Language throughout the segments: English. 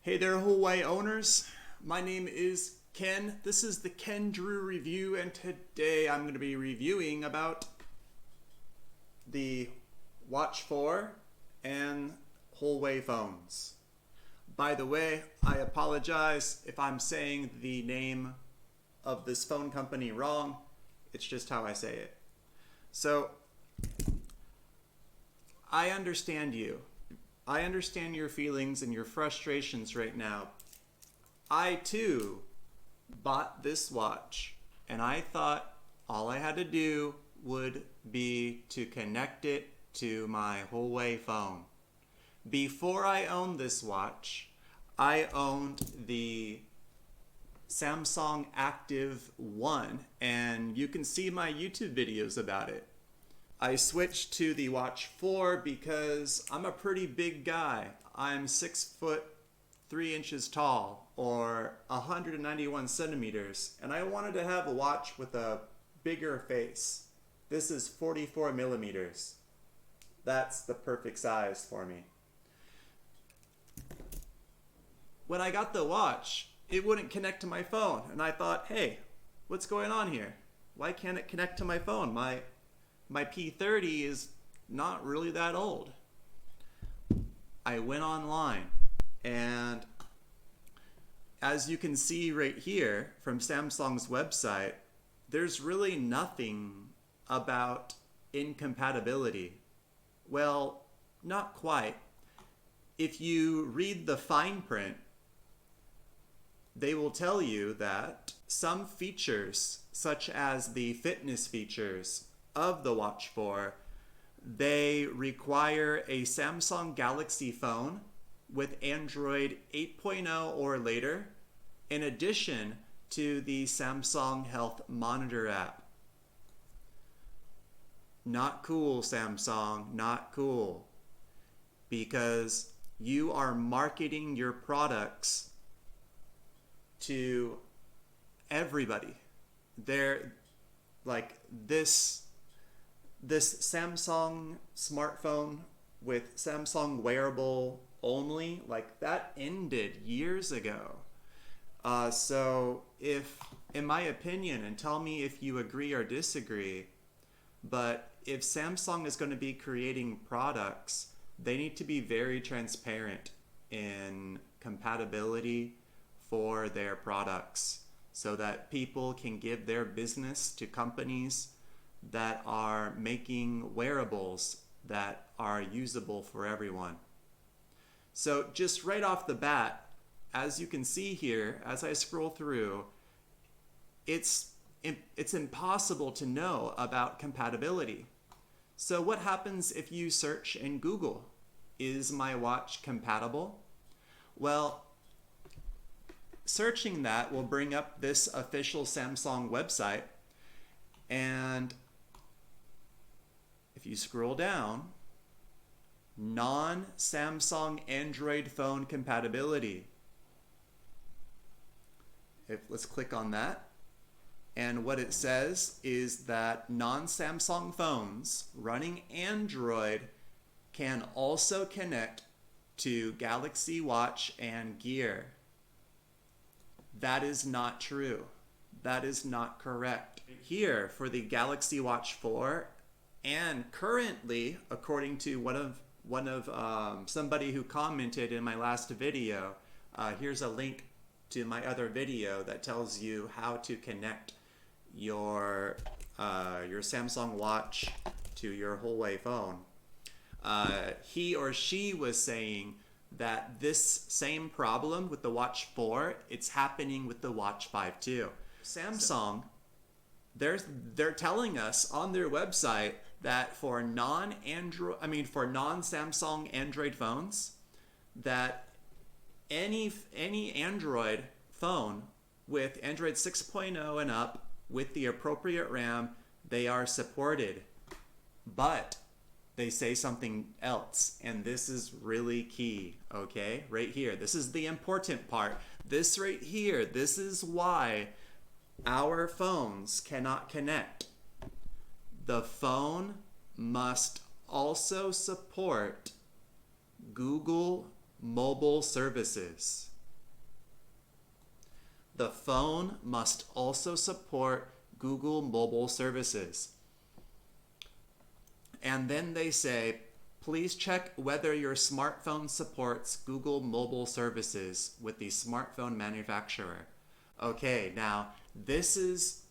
Hey there, Huawei owners. My name is Ken. This is the Ken Drew Review, and today I'm going to be reviewing about the Watch 4 and Huawei phones. By the way, I apologize if I'm saying the name of this phone company wrong. It's just how I say it. So, I understand you. I understand your feelings and your frustrations right now. I too bought this watch, and I thought all I had to do would be to connect it to my Huawei phone. Before I owned this watch, I owned the Samsung Active 1, and you can see my YouTube videos about it. I switched to the Watch 4 because I'm a pretty big guy. I'm 6 foot 3 inches tall, or 191 centimeters, and I wanted to have a watch with a bigger face. This is 44 millimeters. That's the perfect size for me. When I got the watch, it wouldn't connect to my phone, and I thought, hey, what's going on here? Why can't it connect to my phone? My P30 is not really that old. I went online, and as you can see right here from Samsung's website, there's really nothing about incompatibility. Well, not quite. If you read the fine print, they will tell you that some features, such as the fitness features of the Watch 4, they require a Samsung Galaxy phone with Android 8.0 or later, in addition to the Samsung Health Monitor app. Not cool, Samsung, not cool. Because you are marketing your products to everybody. They're like this Samsung smartphone with Samsung wearable only, like that ended years ago. So if, in my opinion, and tell me if you agree or disagree, but if Samsung is going to be creating products, they need to be very transparent in compatibility for their products so that people can give their business to companies that are making wearables that are usable for everyone. So just right off the bat, as you can see here, as I scroll through, it's impossible to know about compatibility. So what happens if you search in Google, is my watch compatible? Well, searching that will bring up this official Samsung website, and if you scroll down, non-Samsung Android phone compatibility. Let's click on that. And what it says is that non-Samsung phones running Android can also connect to Galaxy Watch and Gear. That is not true. That is not correct. Here for the Galaxy Watch 4, and currently, according to one of somebody who commented in my last video, here's a link to my other video that tells you how to connect your Samsung Watch to your Huawei phone. He or she was saying that this same problem with the Watch 4, it's happening with the Watch 5 too. Samsung, they're telling us on their website that for non-Samsung Android phones, that any Android phone with Android 6.0 and up with the appropriate RAM, they are supported. But they say something else, and this is really key, okay? Right here, this is the important part. This right here, this is why our phones cannot connect. The phone must also support Google mobile services. the phone must also support Google mobile services. And then they say, please check whether your smartphone supports Google mobile services with the smartphone manufacturer. Okay, now this is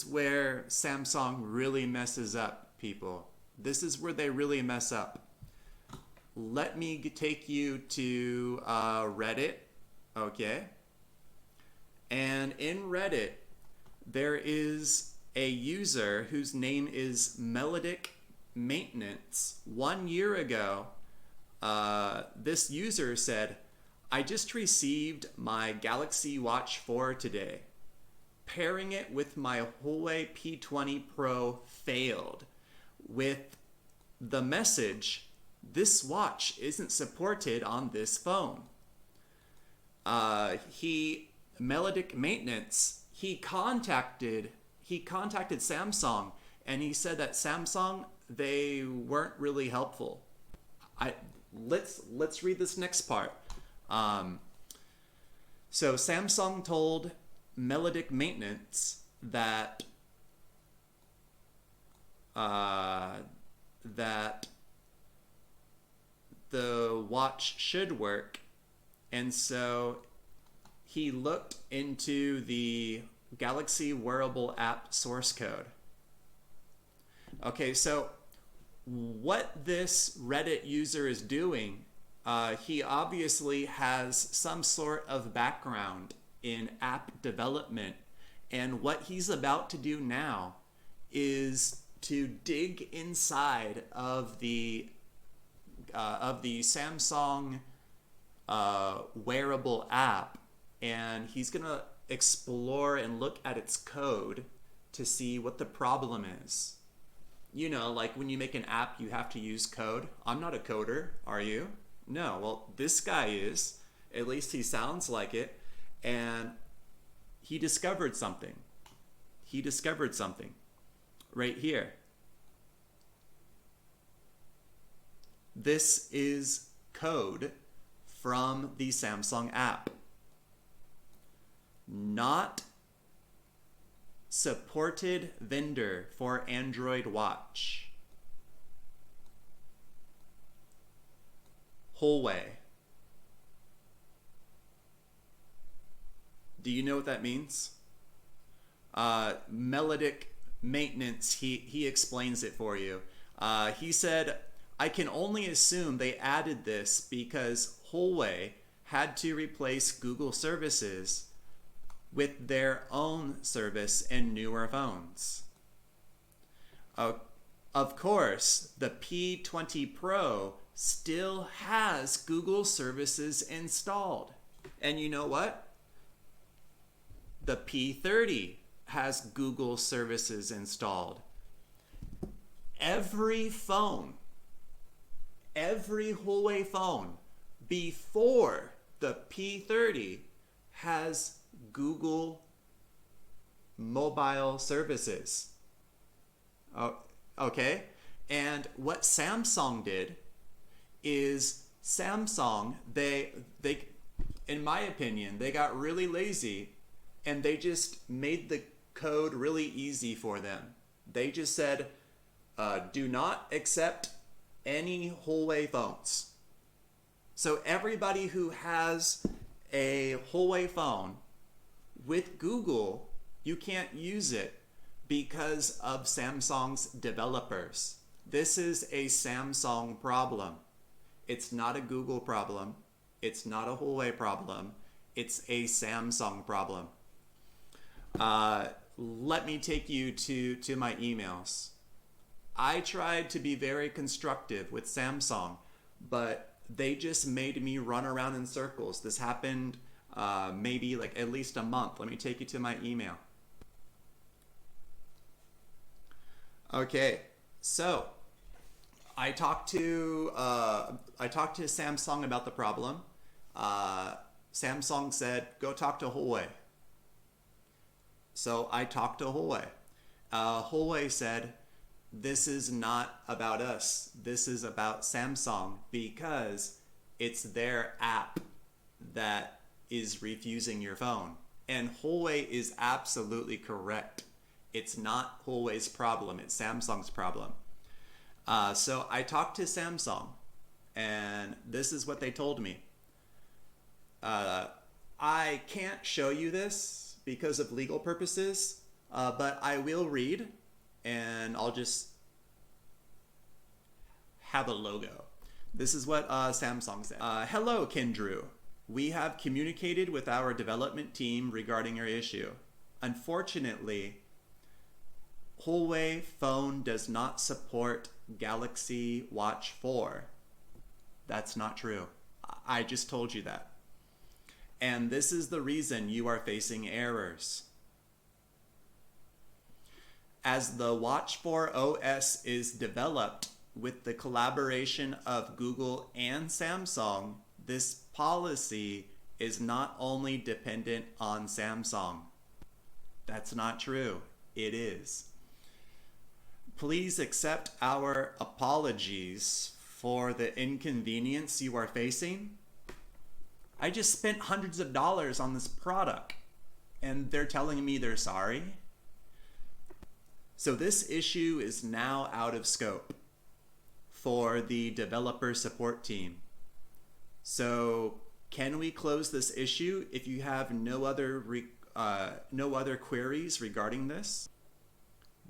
where Samsung really messes up, people. This is where they really mess up. Let me take you to Reddit, okay? And in Reddit, there is a user whose name is Melodic Maintenance. 1 year ago, this user said, I just received my Galaxy Watch 4 today. Pairing it with my Huawei P20 Pro failed. With the message, this watch isn't supported on this phone. Melodic Maintenance, he contacted Samsung, and he said that Samsung, they weren't really helpful. Let's read this next part. So Samsung told Melodic Maintenance that that the watch should work, and so he looked into the Galaxy wearable app source code. Okay, so what this Reddit user is doing, he obviously has some sort of background in app development, and what he's about to do now is to dig inside of the Samsung wearable app, and he's gonna explore and look at its code to see what the problem is. You know, like when you make an app, you have to use code. I'm not a coder, are you? No, well, this guy is. At least he sounds like it. And he discovered something. He discovered something right here. This is code from the Samsung app. Not supported vendor for Android Watch. Huawei. Do you know what that means? Melodic Maintenance, he explains it for you. He said, I can only assume they added this because Huawei had to replace Google services with their own service in newer phones. Of course, the P20 Pro still has Google services installed. And you know what? The P30 has Google services installed. Every phone, every Huawei phone before the P30 has Google mobile services. Okay? And what Samsung did is Samsung, they in my opinion, they got really lazy and they just made the code really easy for them. They just said, do not accept any Huawei phones. So everybody who has a Huawei phone with Google, you can't use it because of Samsung's developers. This is a Samsung problem. It's not a Google problem. It's not a Huawei problem. It's a Samsung problem. Let me take you to my emails. I tried to be very constructive with Samsung, but they just made me run around in circles. This happened maybe like at least a month. Let me take you to my email. Okay, so I talked to Samsung about the problem. Samsung said, go talk to Huawei. So I talked to Huawei. Huawei said, this is not about us. This is about Samsung because it's their app that is refusing your phone. And Huawei is absolutely correct. It's not Huawei's problem, it's Samsung's problem. So I talked to Samsung, and this is what they told me. I can't show you this because of legal purposes, but I will read, and I'll just have a logo. This is what Samsung said. Hello, Kendrew. We have communicated with our development team regarding your issue. Unfortunately, Huawei phone does not support Galaxy Watch 4. That's not true. I just told you that. And this is the reason you are facing errors. As the Watch 4 OS is developed with the collaboration of Google and Samsung, this policy is not only dependent on Samsung. That's not true. It is. Please accept our apologies for the inconvenience you are facing. I just spent hundreds of dollars on this product, and they're telling me they're sorry. So this issue is now out of scope for the developer support team. So can we close this issue if you have no other queries regarding this?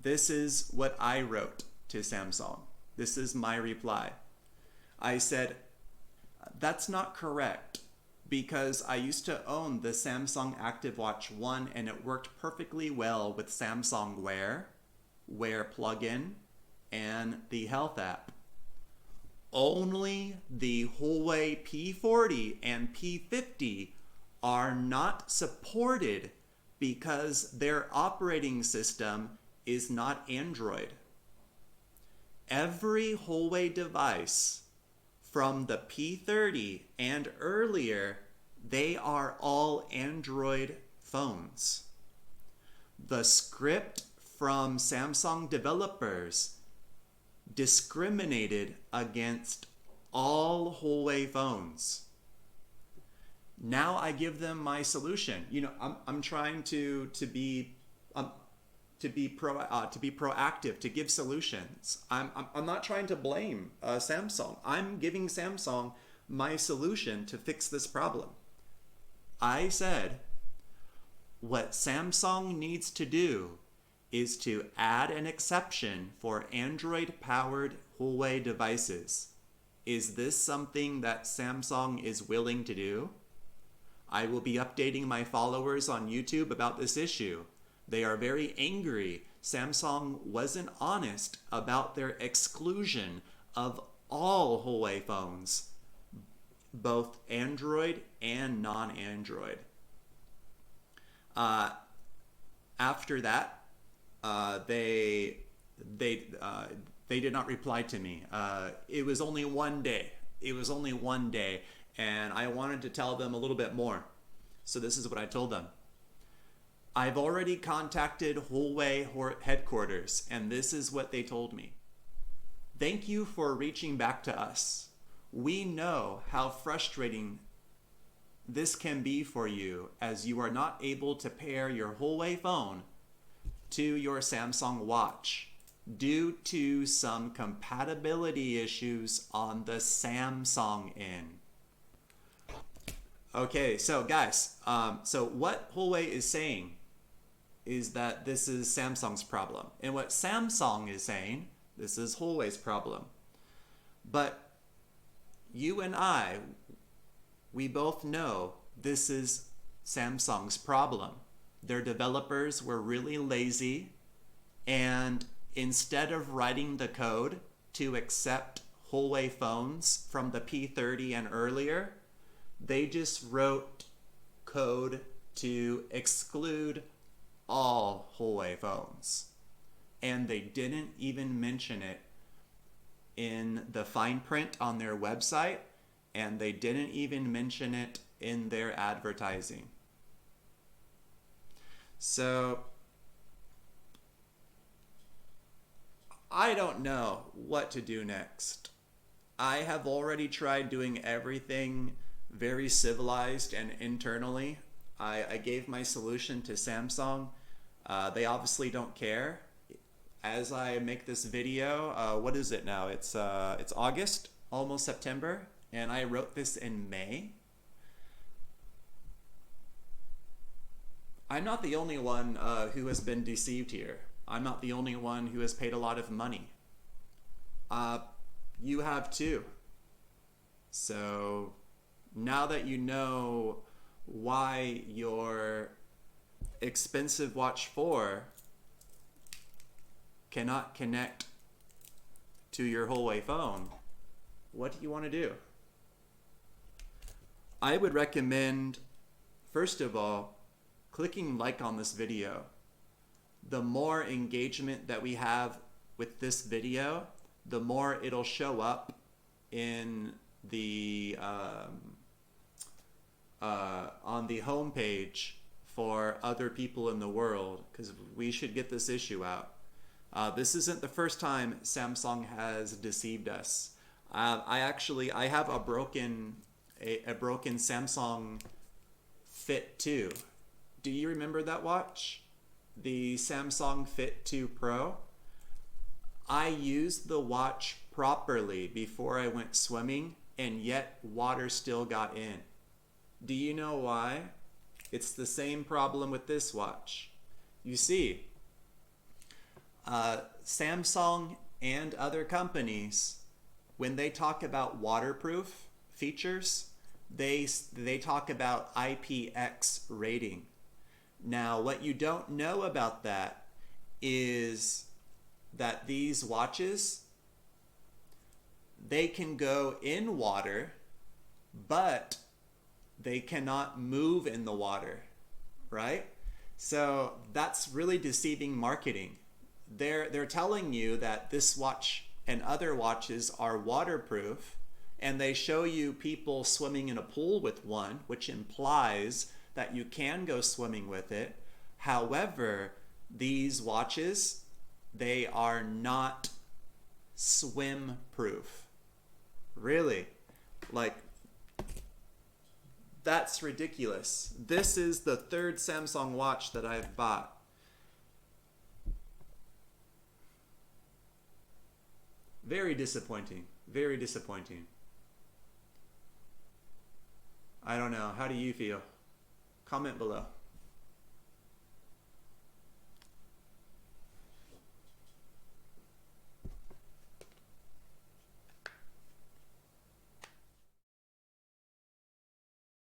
This is what I wrote to Samsung. This is my reply. I said, that's not correct, because I used to own the Samsung Active Watch 1 and it worked perfectly well with Samsung Wear plugin, and the Health app. Only the Huawei P40 and P50 are not supported because their operating system is not Android. Every Huawei device from the P30 and earlier, they are all Android phones. The script from Samsung developers discriminated against all Huawei phones. Now I give them my solution. You know, I'm trying to be proactive, to give solutions. I'm not trying to blame Samsung. I'm giving Samsung my solution to fix this problem. I said, what Samsung needs to do is to add an exception for Android-powered Huawei devices. Is this something that Samsung is willing to do? I will be updating my followers on YouTube about this issue. They are very angry Samsung wasn't honest about their exclusion of all Huawei phones, both Android and non-Android. After that, they did not reply to me. It was only one day. And I wanted to tell them a little bit more. So this is what I told them. I've already contacted Huawei headquarters, and this is what they told me. Thank you for reaching back to us. We know how frustrating this can be for you, as you are not able to pair your Huawei phone to your Samsung Watch due to some compatibility issues on the Samsung end. Okay, so guys, so what Huawei is saying is that this is Samsung's problem. And what Samsung is saying, this is Huawei's problem. But you and I, we both know this is Samsung's problem. Their developers were really lazy, and instead of writing the code to accept Huawei phones from the P30 and earlier, they just wrote code to exclude all Huawei phones. And they didn't even mention it in the fine print on their website, and they didn't even mention it in their advertising. So I don't know what to do next. I have already tried doing everything very civilized and internally. I gave my solution to Samsung. They obviously don't care. As I make this video, what is it now? It's August, almost September, and I wrote this in May. I'm not the only one who has been deceived here. I'm not the only one who has paid a lot of money. You have too. So now that you know why your expensive Watch 4 cannot connect to your Huawei phone, what do you want to do? I would recommend, first of all, clicking like on this video. The more engagement that we have with this video, the more it'll show up in the on the homepage for other people in the world, because we should get this issue out. This isn't the first time Samsung has deceived us. I have a broken Samsung Fit 2. Do you remember that watch? The Samsung Fit 2 Pro? I used the watch properly before I went swimming, and yet water still got in. Do you know why? It's the same problem with this watch. You see, Samsung and other companies, when they talk about waterproof features, they talk about IPX rating. Now, what you don't know about that is that these watches, they can go in water, but they cannot move in the water, right? So that's really deceiving marketing. They're telling you that this watch and other watches are waterproof, and they show you people swimming in a pool with one, which implies that you can go swimming with it. However, these watches, they are not swim proof. Really? Like, that's ridiculous. This is the third Samsung watch that I've bought. Very disappointing. Very disappointing. I don't know. How do you feel? Comment below.